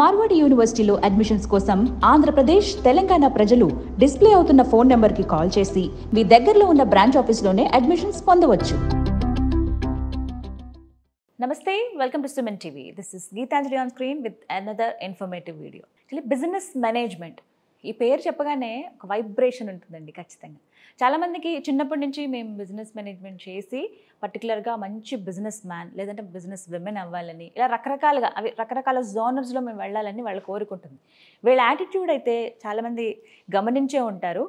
మార్వాడి యూనివర్సిటీలో అడ్మిషన్స్ కోసం ఆంధ్రప్రదేశ్, తెలంగాణ ప్రజలు డిస్ప్లే అవుతున్న ఫోన్ నెంబర్కి కాల్ చేసి మీ దగ్గరలో ఉన్న బ్రాంచ్ ఆఫీస్లోనే అడ్మిషన్స్ పొందవచ్చు. నమస్తే, welcome to Suman TV. This is Geethanjali on screen with another informative video. Business management ఈ పేరు చెప్పగానే ఒక వైబ్రేషన్ ఉంటుందండి ఖచ్చితంగా. చాలామందికి చిన్నప్పటి నుంచి మేము బిజినెస్ మేనేజ్మెంట్ చేసి పర్టికులర్గా మంచి బిజినెస్ మ్యాన్ లేదంటే బిజినెస్ విమెన్ అవ్వాలని, ఇలా రకరకాలుగా రకరకాల జోనర్స్లో మేము వెళ్ళాలని వాళ్ళు కోరుకుంటుంది. వీళ్ళ యాటిట్యూడ్ అయితే చాలామంది గమనించే ఉంటారు.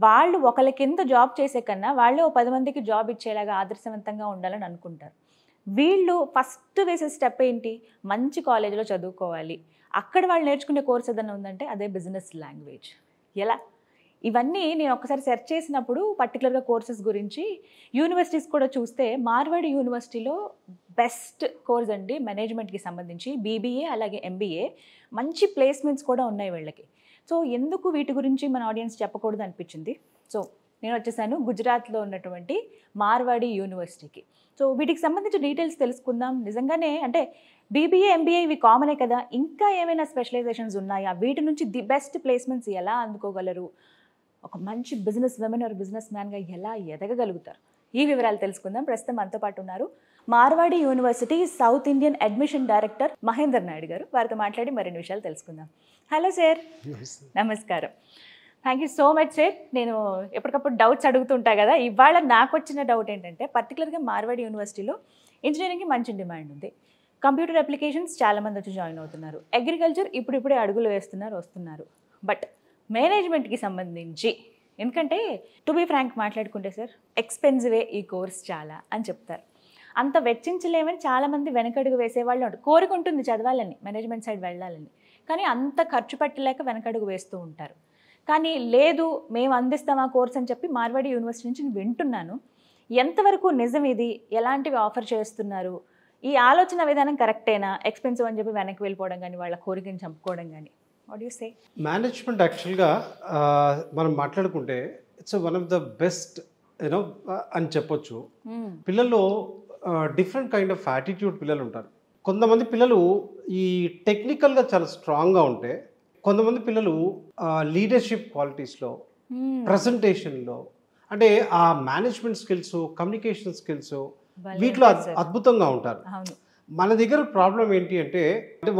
వాళ్ళు ఒకరి కింద జాబ్ చేసే కన్నా వాళ్ళే 10 మందికి జాబ్ ఇచ్చేలాగా ఆదర్శవంతంగా ఉండాలని అనుకుంటారు. వీళ్ళు ఫస్ట్ వేసే స్టెప్ ఏంటి? మంచి కాలేజీలో చదువుకోవాలి. అక్కడ వాళ్ళు నేర్చుకునే కోర్స్ ఏదైనా ఉందంటే అదే బిజినెస్ లాంగ్వేజ్. ఎలా? ఇవన్నీ నేను ఒకసారి సెర్చ్ చేసినప్పుడు పర్టికులర్గా కోర్సెస్ గురించి యూనివర్సిటీస్ కూడా చూస్తే మార్వాడి యూనివర్సిటీలో బెస్ట్ కోర్స్ అండి మేనేజ్మెంట్కి సంబంధించి. బీబీఏ అలాగే ఎంబీఏ మంచి ప్లేస్మెంట్స్ కూడా ఉన్నాయి వీళ్ళకి. సో ఎందుకు వీటి గురించి మన ఆడియన్స్ చెప్పకూడదు అనిపించింది. సో నేను వచ్చేసాను గుజరాత్లో ఉన్నటువంటి మార్వాడి యూనివర్సిటీకి. సో వీటికి సంబంధించి డీటెయిల్స్ తెలుసుకుందాం. నిజంగానే అంటే బీబీఏ, ఎంబీఏ ఇవి కామనే కదా, ఇంకా ఏమైనా స్పెషలైజేషన్స్ ఉన్నాయా? వీటి నుంచి ది బెస్ట్ ప్లేస్మెంట్స్ ఎలా అందుకోగలరు? ఒక మంచి బిజినెస్ విమెన్ ఆర్ బిజినెస్ మ్యాన్గా ఎలా ఎదగగలుగుతారు? ఈ వివరాలు తెలుసుకుందాం. ప్రస్తుతం మనతో పాటు ఉన్నారు Marwadi university south Indian admission director Mahender Naidu గారు. వారితో మాట్లాడి మరిన్ని విషయాలు తెలుసుకుందాం. Hello sir. నమస్కారం. Thank you so much sir. నేను ఎప్పటికప్పుడు డౌట్స్ అడుగుతుంటా కదా, ఇవాళ నాకు వచ్చిన డౌట్ ఏంటంటే పర్టికులర్గా మార్వాడి యూనివర్సిటీలో ఇంజనీరింగ్కి మంచి డిమాండ్ ఉంది. కంప్యూటర్ అప్లికేషన్స్ చాలామంది వచ్చి జాయిన్ అవుతున్నారు. అగ్రికల్చర్ ఇప్పుడిప్పుడే అడుగులు వస్తున్నారు. బట్ మేనేజ్మెంట్కి సంబంధించి, ఎందుకంటే టు బీ ఫ్రాంక్ మాట్లాడుకుంటే సార్ ఎక్స్పెన్సివే ఈ కోర్స్ చాలా అని చెప్తారు. అంత వెచ్చించలేమని చాలామంది వెనకడుగు వేసేవాళ్ళు కోరిక ఉంటుంది చదవాలని, మేనేజ్మెంట్ సైడ్ వెళ్ళాలని. కానీ అంత ఖర్చు పెట్టలేక వెనకడుగు వేస్తూ ఉంటారు. కానీ లేదు మేము అందిస్తాం ఆ కోర్స్ అని చెప్పి మార్వాడి యూనివర్సిటీ నుంచి నేను వింటున్నాను. ఎంతవరకు నిజం ఇది? ఎలాంటివి ఆఫర్ చేస్తున్నారు? ఈ ఆలోచన విధానం కరెక్టేనా? ఎక్స్పెన్సివ్ అని చెప్పి వెనక్కి వెళ్ళిపోవడం కానీ, వాళ్ళ కోరికని చంపుకోవడం కానీ, వాట్ యు సే? మేనేజ్మెంట్ యాక్చువల్గా మనం మాట్లాడుకుంటే it's one of the best అని చెప్పొచ్చు. పిల్లల్లో డిఫరెంట్ కైండ్ ఆఫ్ యాటిట్యూడ్ పిల్లలు ఉంటారు. కొంతమంది పిల్లలు ఈ టెక్నికల్గా చాలా స్ట్రాంగ్గా ఉంటే, కొంతమంది పిల్లలు లీడర్షిప్ క్వాలిటీస్లో, ప్రజెంటేషన్లో, అంటే ఆ మేనేజ్మెంట్ స్కిల్స్, కమ్యూనికేషన్ స్కిల్స్ వీటిలో అద్భుతంగా ఉంటారు. మన దగ్గర ప్రాబ్లం ఏంటి అంటే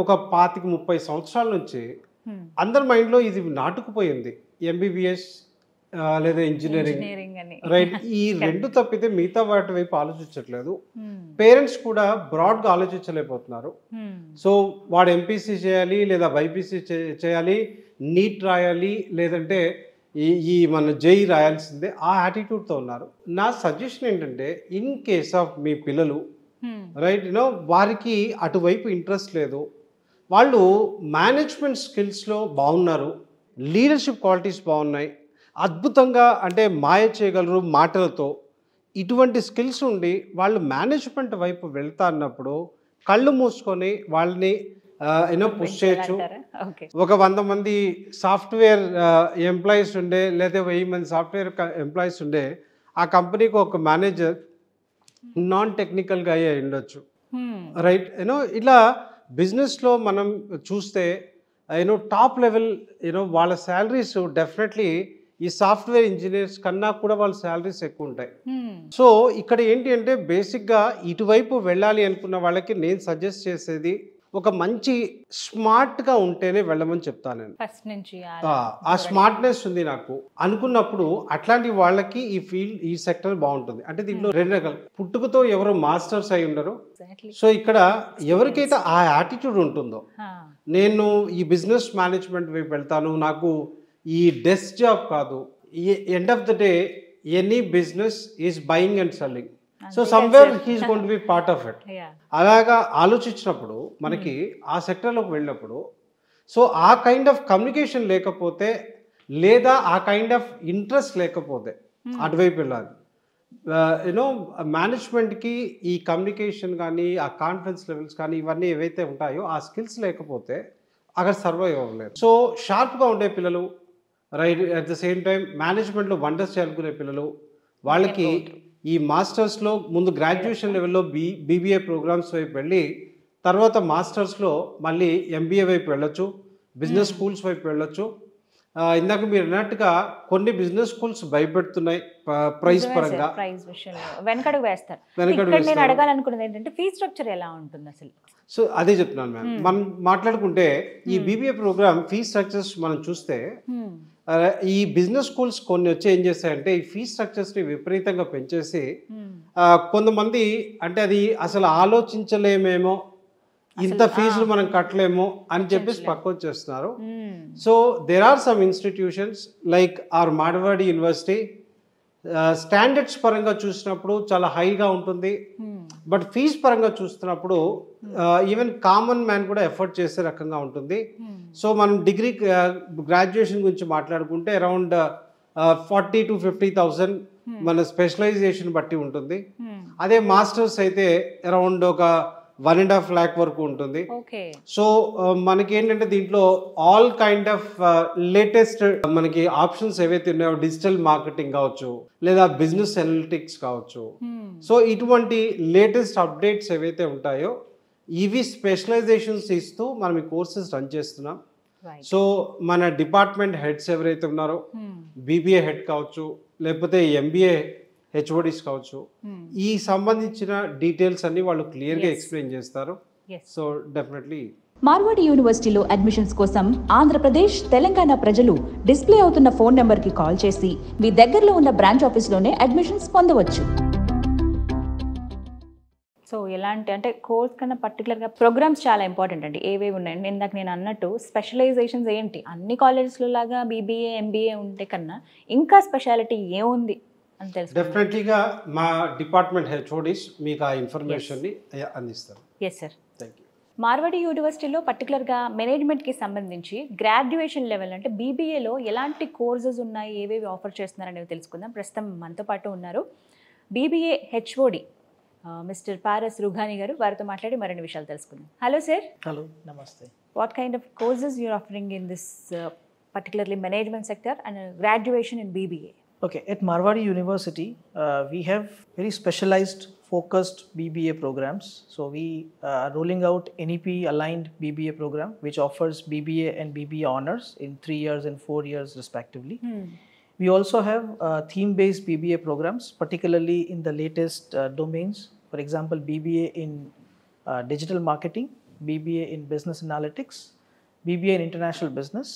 ఒక 25-30 సంవత్సరాల నుంచి అందరి మైండ్లో ఇది నాటుకుపోయింది. ఎంబీబీఎస్ లేదా ఇంజనీరింగ్, రైట్? ఈ రెండు తప్పితే మిగతా వాటి వైపు ఆలోచించట్లేదు. పేరెంట్స్ కూడా బ్రాడ్గా ఆలోచించలేకపోతున్నారు. సో వాడు ఎంపీసీ చేయాలి లేదా బైపీసీ చేయాలి, నీట్ రాయాలి, లేదంటే ఈ మన జేఈ రాయాల్సిందే, ఆ యాటిట్యూడ్తో ఉన్నారు. నా సజెషన్ ఏంటంటే, ఇన్ కేస్ ఆఫ్ మీ పిల్లలు రైట్ వారికి అటువైపు ఇంట్రెస్ట్ లేదు, వాళ్ళు మేనేజ్మెంట్ స్కిల్స్లో బాగున్నారు, లీడర్షిప్ క్వాలిటీస్ బాగున్నాయి, అద్భుతంగా అంటే మాయ చేయగలరు మాటలతో, ఇటువంటి స్కిల్స్ ఉండి వాళ్ళు మేనేజ్మెంట్ వైపు వెళ్తా అన్నప్పుడు కళ్ళు మూసుకొని వాళ్ళని పుష్ చేయొచ్చు. ఒక 100 మంది సాఫ్ట్వేర్ ఎంప్లాయీస్ ఉండే, లేదా 1000 మంది సాఫ్ట్వేర్ ఎంప్లాయీస్ ఉండే ఆ కంపెనీకి ఒక మేనేజర్ నాన్ టెక్నికల్గా అయ్యే ఉండొచ్చు, రైట్? ఇలా బిజినెస్లో మనం చూస్తే టాప్ లెవెల్ వాళ్ళ శాలరీస్ డెఫినెట్లీ ఈ సాఫ్ట్వేర్ ఇంజనీర్స్ కన్నా కూడా వాళ్ళ శాలరీస్ ఎక్కువ ఉంటాయి. సో ఇక్కడ ఏంటి అంటే బేసిక్గా ఇటువైపు వెళ్ళాలి అనుకున్న వాళ్ళకి నేను సజెస్ట్ చేసేది ఒక మంచి స్మార్ట్గా ఉంటేనే వెళ్ళమని చెప్తాను నేను. ఫస్ట్ నుంచి ఆ స్మార్ట్నెస్ ఉంది నాకు అనుకున్నప్పుడు అట్లాంటి వాళ్ళకి ఈ ఫీల్డ్, ఈ సెక్టర్ బాగుంటుంది. అంటే దీంట్లో 2 రకాలు. పుట్టుకతో ఎవరు మాస్టర్స్ అయి ఉండరు. సో ఇక్కడ ఎవరికైతే ఆ యాటిట్యూడ్ ఉంటుందో, నేను ఈ బిజినెస్ మేనేజ్మెంట్ వైపు వెళ్తాను, నాకు ఈ డెస్క్ జాబ్ కాదు, end of the day any business is buying and selling, so somewhere he's going to be part of it. అలాగా ఆలోచించినప్పుడు మనకి ఆ సెక్టర్లోకి వెళ్ళినప్పుడు, సో ఆ కైండ్ ఆఫ్ కమ్యూనికేషన్ లేకపోతే, లేదా ఆ కైండ్ ఆఫ్ ఇంట్రెస్ట్ లేకపోతే అటువైపు వెళ్ళాలి. మేనేజ్మెంట్కి ఈ కమ్యూనికేషన్ కానీ, ఆ కాన్ఫిడెన్స్ లెవెల్స్ కానీ, ఇవన్నీ ఏవైతే ఉంటాయో ఆ స్కిల్స్ లేకపోతే అక్కడ సర్వైవ్ అవ్వలేరు. సో షార్ప్గా ఉండే పిల్లలు, right, at the same time మేనేజ్మెంట్లో వండర్స్ చేయాలనుకునే పిల్లలు, వాళ్ళకి ఈ మాస్టర్స్లో ముందు గ్రాడ్యుయేషన్ లెవెల్లో బీబీఏ ప్రోగ్రామ్స్ వైపు వెళ్ళి తర్వాత మాస్టర్స్లో మళ్ళీ ఎంబీఏ వైపు వెళ్ళొచ్చు, బిజినెస్ స్కూల్స్ వైపు వెళ్ళొచ్చు. ఇందాక మీరు అన్నట్టుగా కొన్ని బిజినెస్ స్కూల్స్ భయపెడుతున్నాయి ప్రైస్ పరంగా, ప్రైస్ విషయంలో వెనకడుగు వేస్తారు. వెనకడుగు ఇక్కడ నేను వేస్తారు. అడగాలనుకున్నది ఏంటంటే ఫీ స్ట్రక్చర్ ఎలా ఉంటుంది అసలు? సో అదే చెప్తున్నాను మ్యామ్. మనం మాట్లాడుకుంటే ఈ బీబీఏ ప్రోగ్రామ్ ఫీ స్ట్రక్చర్స్ మనం చూస్తే ఈ బిజినెస్ స్కూల్స్ కొన్ని వచ్చి ఏం చేస్తాయంటే ఈ ఫీ స్ట్రక్చర్స్ని విపరీతంగా పెంచేసి కొంతమంది అంటే అది అసలు ఆలోచించలేమేమో, ఇంత ఫీజులు మనం కట్టలేము అని చెప్పేసి పక్క వచ్చేస్తున్నారు. So there are some institutions like our Marwadi university, standards పరంగా చూసినప్పుడు చాలా హైగా ఉంటుంది, బట్ ఫీజ్ పరంగా చూస్తున్నప్పుడు ఈవెన్ కామన్ మ్యాన్ కూడా ఎఫర్ట్ చేసే రకంగా ఉంటుంది. సో మనం డిగ్రీ గ్రాడ్యుయేషన్ గురించి మాట్లాడుకుంటే అరౌండ్ 40,000 to 50,000 మన స్పెషలైజేషన్ బట్టి ఉంటుంది. అదే మాస్టర్స్ అయితే అరౌండ్ ఒక 1.5 lakh వరకు ఉంటుంది. సో మనకి ఏంటంటే దీంట్లో ఆల్ కైండ్ ఆఫ్ లేటెస్ట్ మనకి ఆప్షన్స్ ఏవైతే ఉన్నాయో, డిజిటల్ మార్కెటింగ్ కావచ్చు లేదా బిజినెస్ అనలిటిక్స్ కావచ్చు, సో ఇటువంటి లేటెస్ట్ అప్డేట్స్ ఏవైతే ఉంటాయో ఇవి స్పెషలైజేషన్స్ ఇస్తూ మనం ఈ కోర్సెస్ రన్ చేస్తున్నాం. సో మన డిపార్ట్మెంట్ హెడ్స్ ఎవరైతే ఉన్నారో, బీబీఏ హెడ్ కావచ్చు లేకపోతే ఎంబీఏ హెచ్ఓడిస్ కావచ్చు, ఈ సంబంధించిన డీటెయిల్స్ అన్ని వాళ్ళు క్లియర్గా ఎక్స్ప్లెయిన్ చేస్తారు. సో డెఫినెట్లీ మార్వాడి యూనివర్సిటీలో అడ్మిషన్స్ కోసం ఆంధ్రప్రదేశ్, తెలంగాణ ప్రజలు డిస్ప్లే అవుతున్న ఫోన్ నెంబర్కి కాల్ చేసి మీ దగ్గరలో ఉన్న బ్రాంచ్ ఆఫీస్లోనే అడ్మిషన్స్ పొందవచ్చు. సో ఎలాంటి అంటే కోర్స్ కన్నా పర్టికులర్గా ప్రోగ్రామ్స్ చాలా ఇంపార్టెంట్ అండి. ఏవేవి ఉన్నాయండి? ఇందాక నేను అన్నట్టు స్పెషలైజేషన్స్ ఏంటి? అన్ని కాలేజెస్లో లాగా బీబీఏ ఎంబీఏ ఉంటే కన్నా ఇంకా స్పెషాలిటీ ఏముంది అని తెలుసు. డెఫినెట్లీగా మా డిపార్ట్మెంట్ హెచ్ఓడిస్ మీకు ఆ ఇన్ఫర్మేషన్ని అందిస్తారు. Yes sir. Thank you. Marwadi యూనివర్సిటీలో పర్టికులర్గా మేనేజ్మెంట్కి సంబంధించి గ్రాడ్యుయేషన్ లెవెల్ అంటే బీబీఏలో ఎలాంటి కోర్సెస్ ఉన్నాయి, ఏవేవి ఆఫర్ చేస్తున్నారనేవి తెలుసుకుందాం. ప్రస్తుతం మనతో పాటు ఉన్నారు BBA HOD mister Paras Rughani garu. వారితో మాట్లాడి మరిన్ని విషయాలు తెలుసుకుందాం. Hello sir. Hello, namaste. What kind of courses you're offering in this particularly management sector and graduation in BBA? Okay, at Marwari University, we have very specialized, focused BBA programs. So we are rolling out NEP aligned BBA program, which offers BBA and BBA honors in 3 years and 4 years respectively. We also have theme-based BBA programs, particularly in the latest domains. For example, BBA in digital marketing, BBA in business analytics, BBA in international business,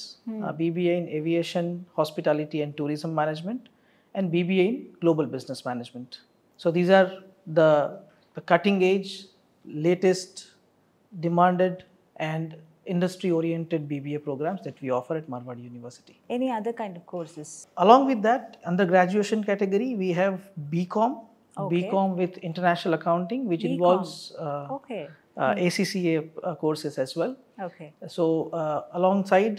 BBA in aviation, hospitality and tourism management, and BBA in global business management. So these are the cutting edge, latest, demanded and industry-oriented BBA programs that we offer at Marwadi University. Any other kind of courses? Along with that, under graduation category, we have BCom, Okay. BCom with international accounting, which BCom. involves Okay. ACCA courses as well. Okay. So alongside,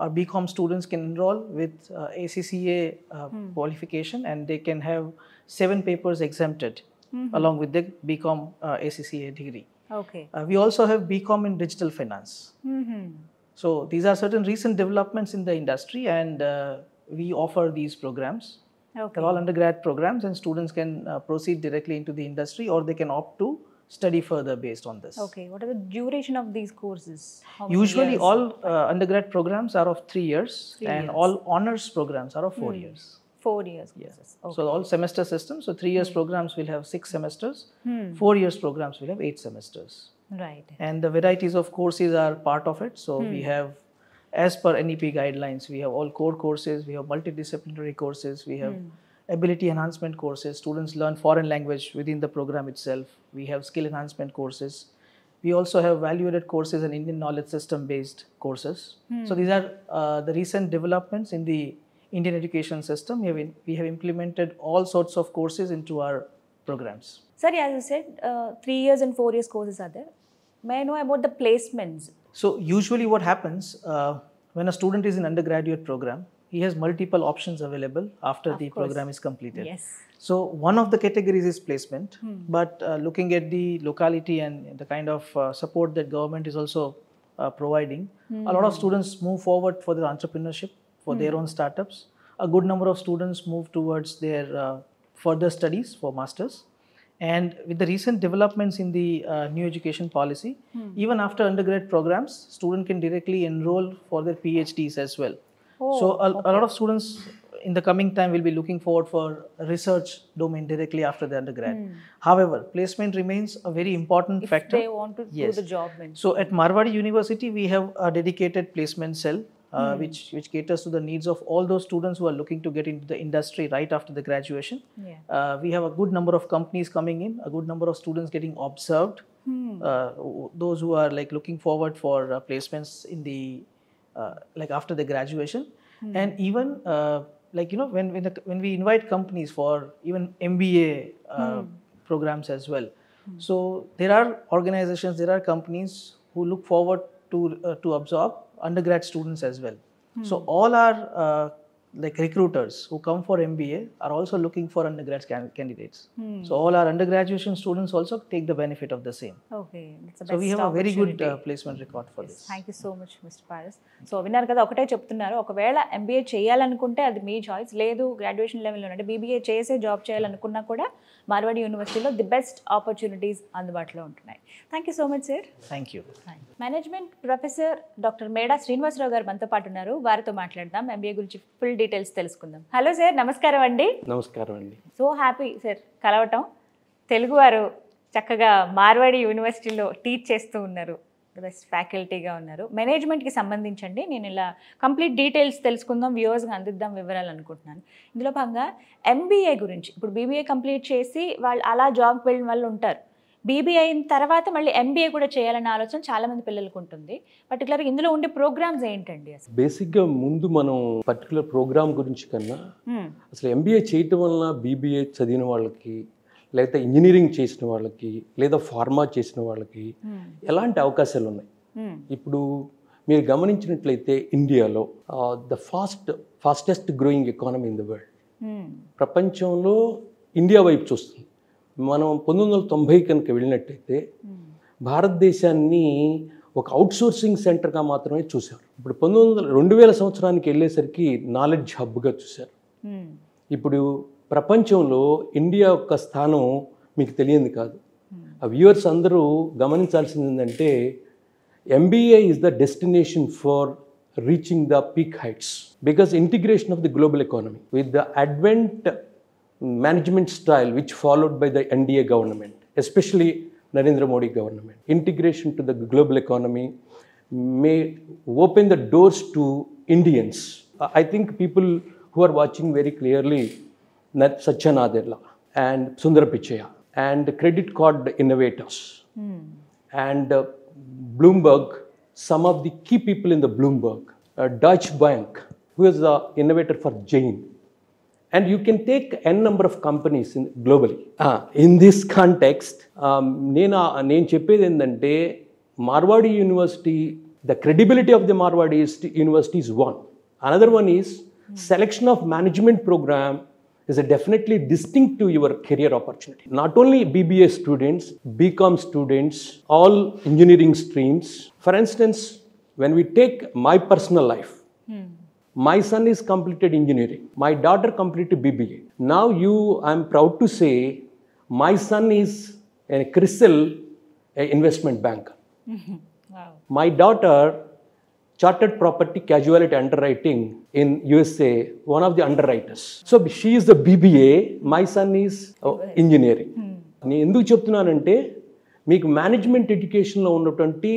our BCom students can enroll with ACCA qualification, and they can have 7 papers exempted along with the BCom ACCA degree. Okay. We also have BCom in digital finance. So these are certain recent developments in the industry, and we offer these programs. Okay. They're all undergrad programs, and students can proceed directly into the industry, or they can opt to study further based on this. Okay. What are the duration of these courses? How many Usually years? all undergrad programs are of 3 years, 3 and years. all honors programs are of 4 years. 4 years Yeah. courses. Okay. So all semester systems. So 3 years programs will have 6 semesters. 4 years programs will have 8 semesters. Right. And the varieties of courses are part of it. So we have, as per NEP guidelines, we have all core courses, we have multidisciplinary courses, we have ability enhancement courses. Students learn foreign language within the program itself. We have skill enhancement courses. We also have value-added courses and Indian knowledge system-based courses. So these are the recent developments in the Indian education system. We have implemented all sorts of courses into our programs. Sir, as you said, 3 years and 4 years courses are there. May I know about the placements? So usually what happens when a student is in undergraduate program, he has multiple options available after the program is completed. Yes. So one of the categories is placement, but looking at the locality and the kind of support that government is also providing, a lot of students move forward for their entrepreneurship, for their own startups. A good number of students move towards their further studies for masters, And with the recent developments in the new education policy, even after undergrad programs, student can directly enroll for their PhDs as well. So a lot of students in the coming time will be looking forward for research domain directly after the undergrad. However, placement remains a very important factor. They want to do the job. So at Marwadi University, we have a dedicated placement cell which caters to the needs of all those students who are looking to get into the industry right after the graduation. We have a good number of companies coming in, a good number of students getting observed, those who are like looking forward for placements in the like after the graduation. And even like when we invite companies for even MBA programs as well. So there are organizations, there are companies who look forward to absorb undergrad students as well. So all our like recruiters who come for MBA are also looking for undergrad candidates. So all our undergraduation students also take the benefit of the same. Okay, that's the So we best have a very good opportunity. placement record for this. Thank you so much mister Paras. So విన్నారు కదా, ఒకటే చెప్తున్నారు, ఒకవేళ MBA చేయాలనుకుంటే అది మీ choice, లేదు graduation లెవెల్లో అంటే బీబీఏ చేసే జాబ్ చేయాలనుకున్నా కూడా మార్వాడి యూనివర్సిటీలో ది బెస్ట్ ఆపర్చునిటీస్ అందుబాటులో ఉంటున్నాయి. Thank you so much sir. Thank you. Management professor doctor Meda Srinivasarao గారు మనతో పాటు ఉన్నారు. వారితో మాట్లాడదాం, ఎంబీఏ గురించి ఫుల్ డీటెయిల్స్ తెలుసుకుందాం. హలో సార్, నమస్కారం అండి. నమస్కారం అండి. సో హ్యాపీ సార్ కలవటం. తెలుగువారు చక్కగా మార్వాడి యూనివర్సిటీలో టీచ్ చేస్తూ ఉన్నారు, బెస్ట్ ఫ్యాకల్టీగా ఉన్నారు. మేనేజ్మెంట్కి సంబంధించండి నేను ఇలా కంప్లీట్ డీటెయిల్స్ తెలుసుకుందాం, వ్యూవర్స్గా అందిద్దాం వివరాలు అనుకుంటున్నాను. ఇందులో భాగంగా ఎంబీఏ గురించి, ఇప్పుడు బీబీఏ కంప్లీట్ చేసి వాళ్ళు అలా జాబ్కి వెళ్ళిన వాళ్ళు ఉంటారు, బీబీఏ అయిన తర్వాత మళ్ళీ ఎంబీఏ కూడా చేయాలన్న ఆలోచన చాలామంది పిల్లలకు ఉంటుంది. పర్టికులర్గా ఇందులో ఉండే ప్రోగ్రామ్స్ ఏంటండి అసలు? బేసిక్గా ముందు మనం పర్టికులర్ ప్రోగ్రామ్ గురించి కన్నా అసలు ఎంబీఏ చేయటం వలన బీబీఏ చదివిన వాళ్ళకి, లేదా ఇంజనీరింగ్ చేసిన వాళ్ళకి, లేదా ఫార్మా చేసిన వాళ్ళకి ఎలాంటి అవకాశాలు ఉన్నాయి. ఇప్పుడు మీరు గమనించినట్లయితే ఇండియాలో the fastest growing economy in the world, ప్రపంచంలో ఇండియా వైపు చూస్తుంది. మనం 1990 కనుక వెళ్ళినట్టయితే భారతదేశాన్ని ఒక అవుట్సోర్సింగ్ సెంటర్గా మాత్రమే చూశారు. ఇప్పుడు 2000 సంవత్సరానికి వెళ్ళేసరికి నాలెడ్జ్ హబ్గా చూశారు. ఇప్పుడు ప్రపంచంలో ఇండియా యొక్క స్థానం మీకు తెలియంది కాదు. ఆ వ్యూవర్స్ అందరూ గమనించాల్సింది ఏంటంటే MBA is the destination for reaching the peak heights because integration of the global economy with the advent management style which followed by the NDA government, especially Narendra Modi government, integration to the global economy may open the doors to Indians. I think people who are watching very clearly Satya Nadella and Sundar Pichai and credit card innovators and Bloomberg, some of the key people in the Bloomberg, Deutsche Bank, who is the innovator for Jane. And you can take n number of companies globally. In this context, నేను చెప్పేది ఏంటంటే Marwadi university, the credibility of the Marwadi University is one. Another one is selection of management program is definitely distinct to your career opportunity. Not only BBA students, BCom students, all engineering streams. For instance, when we take my personal life, my son is completed engineering. My daughter completed BBA. Now I'm proud to say, my son is a CRISIL investment banker. Wow. My daughter, chartered property casualty underwriting in USA, one of the underwriters. So she is the BBA, my son is engineering. నేను ఎందుకు చెప్తున్నానంటే మీకు management ఎడ్యుకేషన్లో ఉన్నటువంటి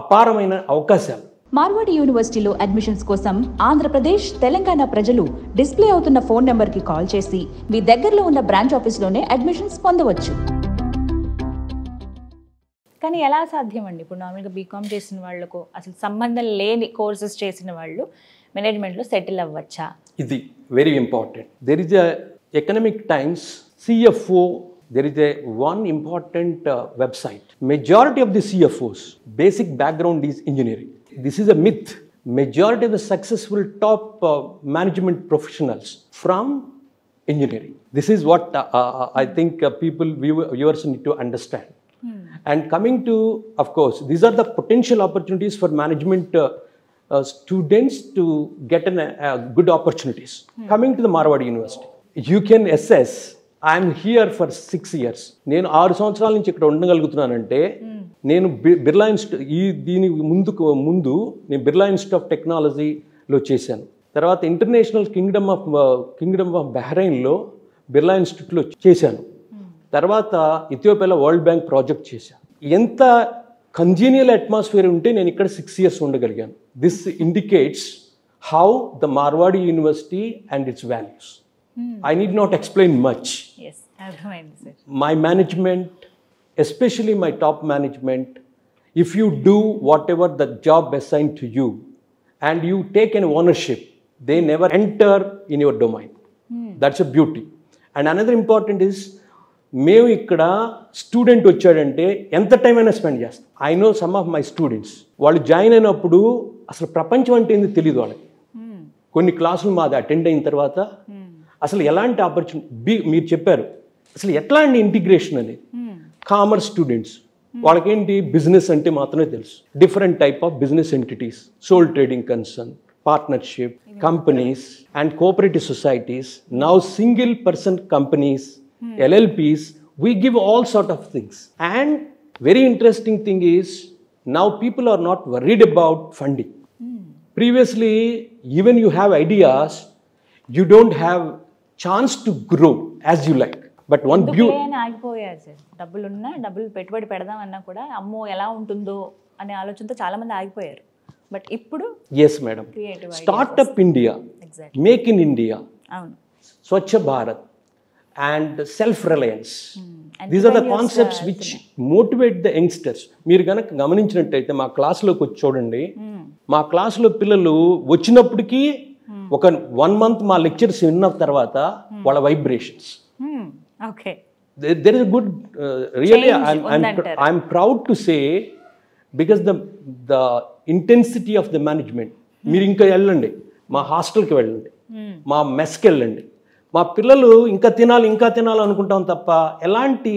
అపారమైన అవకాశాలు. మార్వాడి యూనివర్సిటీలో admissions కోసం ఆంధ్రప్రదేశ్, తెలంగాణ ప్రజలు డిస్ప్లే అవుతున్న ఫోన్ నెంబర్కి కాల్ చేసి మీ దగ్గరలో ఉన్న బ్రాంచ్ ఆఫీస్లోనే అడ్మిషన్స్ పొందవచ్చు. కానీ ఎలా సాధ్యం అండి? ఇప్పుడు నార్మల్గా బీకామ్ చేసిన వాళ్ళకు అసలు సంబంధం లేని కోర్సెస్ చేసిన వాళ్ళు మేనేజ్మెంట్లో సెటిల్ అవ్వచ్చా? ఇది very important. There is economic times CFO. There is one important website. Majority of the CFOs, basic background is engineering. This is a myth. Majority of the successful top management professionals from engineering. This is what I think viewers need to understand. And coming to, of course, these are the potential opportunities for management students to get good opportunities. Coming to the Marwadi University, you can assess I'm here for 6 years. నేను 6 సంవత్సరాల నుంచి ఇక్కడ ఉండగలుగుతున్నానంటే నేను బిర్లా దీని ముందు నేను Birla institute of టెక్నాలజీలో చేశాను. తర్వాత ఇంటర్నేషనల్ కింగ్డమ్ ఆఫ్ బహ్రెయిన్లో బిర్లా ఇన్స్టిట్యూట్లో చేశాను. తర్వాత ఇథియోపియాలో వరల్డ్ బ్యాంక్ ప్రాజెక్ట్ చేశాను. ఎంత కంజీనియల్ అట్మాస్ఫియర్ ఉంటే నేను ఇక్కడ 6 years ఉండగలిగాను. This indicates how the Marwadi university and its values. I need not explain much. Yes, అర్థమైంది సార్. My management, especially my top management, if you do whatever the job assigned to you and you take an ownership, they never enter in your domain. That's a beauty. And another important is, మేము ఇక్కడ student వచ్చాడంటే ఎంత time అయినా spend చేస్తాం. I know some of my students, వాళ్ళు join అయినప్పుడు అసలు ప్రపంచం అంటే ఏంది తెలియదు వాళ్ళకి. కొన్ని క్లాసులు మాది అటెండ్ అయిన తర్వాత అసలు ఎలాంటి ఆపర్చునిటీ మీరు చెప్పారు, అసలు ఎట్లాంటి ఇంటిగ్రేషన్ అనేది. కామర్స్ స్టూడెంట్స్ వాళ్ళకేంటి బిజినెస్ అంటే మాత్రమే తెలుసు. Different type of business entities, sole trading concern, partnership, companies and cooperative societies, now single person companies, LLPs, we give all sort of things. And very interesting thing is, now people are not worried about funding. Previously, even you have ideas, you don't have chance to grow as you like. But one beauty. ఆగిపోయారు sir. డబ్బులు పెట్టుబడి పెడదాం అన్నా కూడా అమ్మో ఎలా ఉంటుందో అనే ఆలోచనతో చాలా మంది ఆగిపోయారు. బట్ ఇప్పుడు yes madam, startup India, exactly. Make in India, అవును, Swachh Bharat and self-reliance. These are the concepts which motivate the youngsters. మీరు కనుక గమనించినట్టయితే మా క్లాస్లోకి వచ్చి చూడండి, మా క్లాస్లో పిల్లలు వచ్చినప్పటికీ ఒక 1 month మా లెక్చర్స్ విన్న తర్వాత వాళ్ళ vibrations, okay, there is a good really I'm proud to say, because the intensity of the management. మీరు ఇంకా వెళ్ళండి, మా హాస్టల్కి వెళ్ళండి, మా మెస్కి వెళ్ళండి, మా పిల్లలు ఇంకా తినాలి అనుకుంటాం తప్ప ఎలాంటి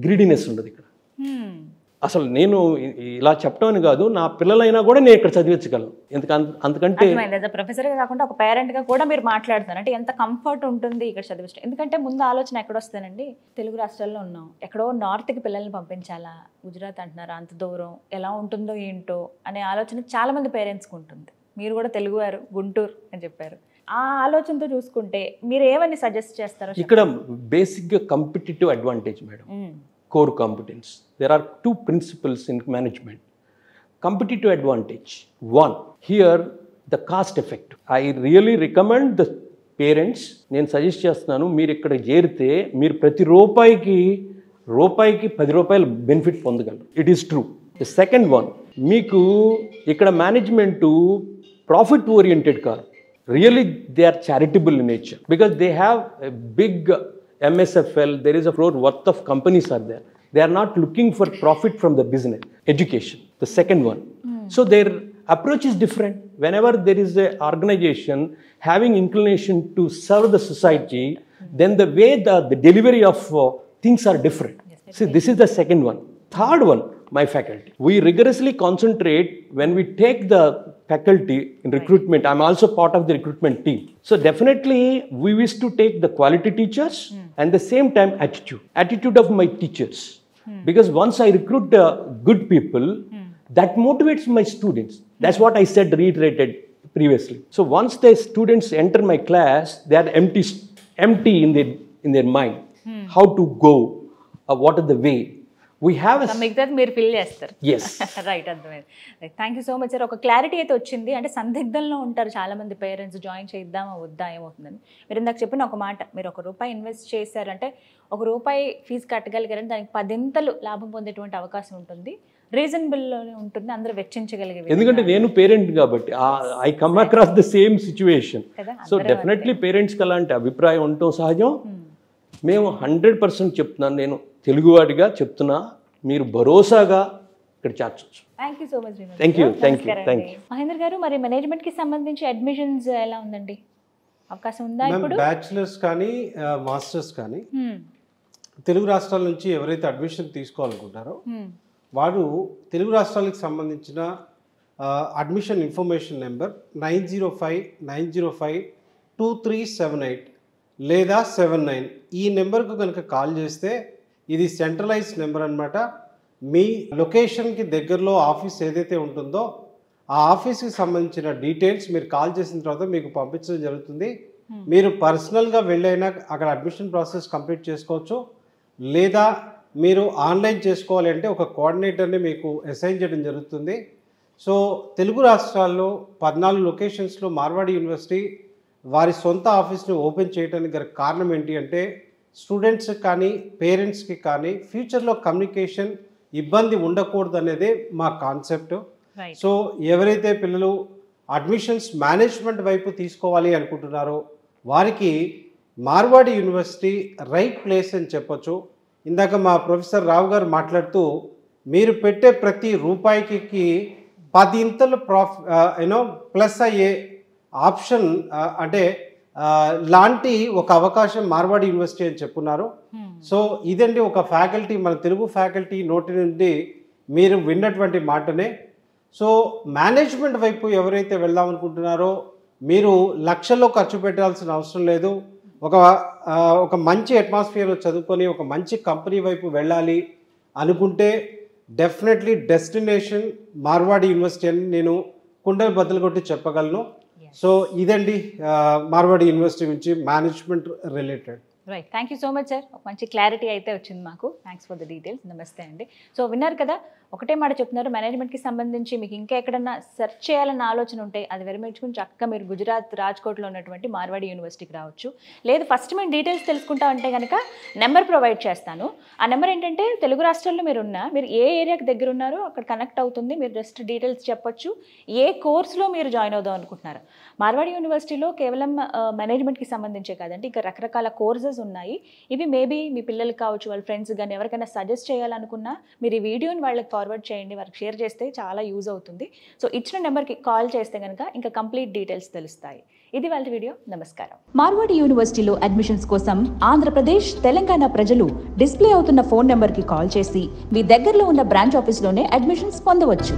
గ్రీడీనెస్ ఉండదు ఇక్కడ. అసలు నేను ఇలా చెప్పడం కాదు, నా పిల్లలైనా కూడా నేను ఇక్కడ చదివించగలను. అందుకంటే ప్రొఫెసర్గా కాకుండా ఒక పేరెంట్గా కూడా మీరు మాట్లాడుతున్నారు అంటే ఎంత కంఫర్ట్ ఉంటుంది ఇక్కడ చదివించడం. ఎందుకంటే ముందు ఆలోచన ఎక్కడ వస్తుందండి, తెలుగు రాష్ట్రాల్లో ఉన్నాం, ఎక్కడో నార్త్కి పిల్లల్ని పంపించాలా, గుజరాత్ అంటున్నారా, అంత దూరం ఎలా ఉంటుందో ఏంటో అనే ఆలోచన చాలా మంది పేరెంట్స్కి ఉంటుంది. మీరు కూడా తెలుగువారు, గుంటూరు అని చెప్పారు. ఆ ఆలోచనతో చూసుకుంటే మీరు ఏమని సజెస్ట్ చేస్తారో. ఇక్కడ బేసిక్గా competitive advantage madam, core competence. There are 2 principles in management. Competitive advantage. 1, here the cost effect. I really recommend the parents, నేను సజెస్ట్ చేస్తున్నాను, మీరు ఇక్కడ చేరితే మీరు ప్రతి రూపాయికి 10 రూపాయలు బెనిఫిట్ పొందగలరు. It is true. The second one, మీకు ఇక్కడ మేనేజ్మెంటు ప్రాఫిట్ ఓరియంటెడ్ కాదు, really they are charitable in nature, because they have a big MSFL, there is a crore worth of companies are there. They are not looking for profit from the business. Education, the second one. So their approach is different. Whenever there is a organization having inclination to serve the society, then the way the delivery of things are different. See, this is the second one. Third one, my faculty. We rigorously concentrate when we take the faculty in recruitment. I'm also part of the recruitment team. So definitely we wish to take the quality teachers and the same time attitude of my teachers. Because once I recruit good people, that motivates my students. That's what I said, reiterated previously. So once the students enter my class, they are empty in their mind. How to go, what are the way. మిగతాది మీరు fill చేస్తారు. Yes. Right, అర్థమైంది. Thank you so much sir. ఒక clarity అయితే వచ్చింది. అంటే సందిగ్ధంలో ఉంటారు చాలా మంది పేరెంట్స్, జాయిన్ చేద్దామా వద్దా ఏమవుతుందని. మీరు ఇందాక చెప్పిన ఒక మాట, మీరు ₹1 ఇన్వెస్ట్ చేశారంటే ₹1 ఫీజు కట్టగలిగారంటే దానికి 10 లాభం పొందేటువంటి అవకాశం ఉంటుంది. రీజనబుల్లోనే ఉంటుంది, అందరూ వెచ్చించగలిగే. ఎందుకంటే నేను పేరెంట్ కాబట్టి I come across the same situation. So definitely పేరెంట్స్కి అలాంటి అభిప్రాయం ఉండటం సహజం. మేము 100% చెప్తున్నాను, నేను తెలుగువాడిగా చెప్తున్నా, మీరు భరోసాగా ఇక్కడ చేర్చవచ్చు. Thank you so much. Thank you. Mahendra garu, మరి మేనేజ్మెంట్కి సంబంధించి అడ్మిషన్స్ ఎలా ఉందండి, అవకాశం ఉందా ఇప్పుడు? బ్యాచిలర్స్ కానీ మాస్టర్స్ కానీ తెలుగు రాష్ట్రాల నుంచి ఎవరైతే అడ్మిషన్ తీసుకోవాలనుకుంటారో వారు తెలుగు రాష్ట్రాలకు సంబంధించిన అడ్మిషన్ ఇన్ఫర్మేషన్ నెంబర్ 9059052378 లేదా 79 ఈ నెంబర్కు కనుక కాల్ చేస్తే ఇది సెంట్రలైజ్డ్ నెంబర్ అనమాట. మీ లొకేషన్కి దగ్గరలో ఆఫీస్ ఏదైతే ఉంటుందో ఆ ఆఫీస్కి సంబంధించిన డీటెయిల్స్ మీరు కాల్ చేసిన తర్వాత మీకు పంపించడం జరుగుతుంది. మీరు పర్సనల్గా వెళ్ళైనా అక్కడ అడ్మిషన్ ప్రాసెస్ కంప్లీట్ చేసుకోవచ్చు, లేదా మీరు ఆన్లైన్ చేసుకోవాలి అంటే ఒక కోఆర్డినేటర్ని మీకు అసైన్ చేయడం జరుగుతుంది. సో తెలుగు రాష్ట్రాల్లో 14 లొకేషన్స్లో మార్వాడి యూనివర్సిటీ వారి సొంత ఆఫీస్ని ఓపెన్ చేయడానికి గల కారణం ఏంటి అంటే స్టూడెంట్స్కి కానీ పేరెంట్స్కి కానీ ఫ్యూచర్లో కమ్యూనికేషన్ ఇబ్బంది ఉండకూడదు అనేదే మా కాన్సెప్ట్. సో ఎవరైతే పిల్లలు అడ్మిషన్స్ మేనేజ్మెంట్ వైపు తీసుకోవాలి అనుకుంటున్నారో వారికి మార్వాడి యూనివర్సిటీ రైట్ ప్లేస్ అని చెప్పొచ్చు. ఇందాక మా ప్రొఫెసర్ రావు గారు మాట్లాడుతూ మీరు పెట్టే ప్రతి రూపాయికి 10 ఇంతలు ప్లస్ అయ్యే ఆప్షన్ అంటే లాంటి ఒక అవకాశం మార్వాడి యూనివర్సిటీ అని చెప్పున్నారు. సో ఇదండి ఒక ఫ్యాకల్టీ, మన తెలుగు ఫ్యాకల్టీ నోటి నుండి మీరు విన్నటువంటి మాటనే. సో మేనేజ్మెంట్ వైపు ఎవరైతే వెళ్దాం అనుకుంటున్నారో మీరు లక్షల్లో ఖర్చు పెట్టాల్సిన అవసరం లేదు. ఒక మంచి అట్మాస్ఫియర్లో చదువుకొని ఒక మంచి కంపెనీ వైపు వెళ్ళాలి అనుకుంటే డెఫినెట్లీ డెస్టినేషన్ మార్వాడి యూనివర్సిటీ అని నేను కుండలు బద్దలు కొట్టి చెప్పగలను. సో ఇదండి మార్వాడి యూనివర్సిటీ నుంచి management related. Right, thank you so much sir. ఒక మంచి క్లారిటీ అయితే వచ్చింది మాకు. Thanks for the details. నమస్తే అండి. సో విన్నారు కదా, ఒకటే మాట చెప్తున్నారు, మేనేజ్మెంట్కి సంబంధించి మీకు ఇంకా ఎక్కడన్నా సెర్చ్ చేయాలన్న ఆలోచన ఉంటే అది విరమించుకుని చక్కగా మీరు గుజరాత్ రాజ్కోట్లో ఉన్నటువంటి మార్వాడి యూనివర్సిటీకి రావచ్చు. లేదు ఫస్ట్ మేము డీటెయిల్స్ తెలుసుకుంటా అంటే కనుక నెంబర్ ప్రొవైడ్ చేస్తాను. ఆ నెంబర్ ఏంటంటే తెలుగు రాష్ట్రాల్లో మీరు ఏ ఏరియాకి దగ్గర ఉన్నారో అక్కడ కనెక్ట్ అవుతుంది. మీరు జస్ట్ డీటెయిల్స్ చెప్పొచ్చు. ఏ కోర్సులో మీరు జాయిన్ అవుదాం అనుకుంటున్నారు. మార్వాడి యూనివర్సిటీలో కేవలం మేనేజ్మెంట్కి సంబంధించే కాదండి, ఇంకా రకరకాల కోర్సెస్ ఉన్నాయి. ఇవి మేబీ మీ పిల్లలకి కావచ్చు, వాళ్ళ ఫ్రెండ్స్ కానీ ఎవరికైనా సజెస్ట్ చేయాలనుకున్నా మీరు ఈ వీడియోని వాళ్ళకి ఫార్వర్డ్ చేయండి, వాళ్ళకి షేర్ చేస్తే చాలా యూజ్ అవుతుంది. సో ఇచ్చిన నెంబర్కి కాల్ చేస్తే కనుక ఇంకా కంప్లీట్ డీటెయిల్స్ తెలుస్తాయి. ఇది వాళ్ళ వీడియో. నమస్కారం. మార్వాడి యూనివర్సిటీలో అడ్మిషన్స్ కోసం ఆంధ్రప్రదేశ్ తెలంగాణ ప్రజలు డిస్ప్లే అవుతున్న ఫోన్ నెంబర్కి కాల్ చేసి మీ దగ్గరలో ఉన్న బ్రాంచ్ ఆఫీస్లోనే అడ్మిషన్స్ పొందవచ్చు.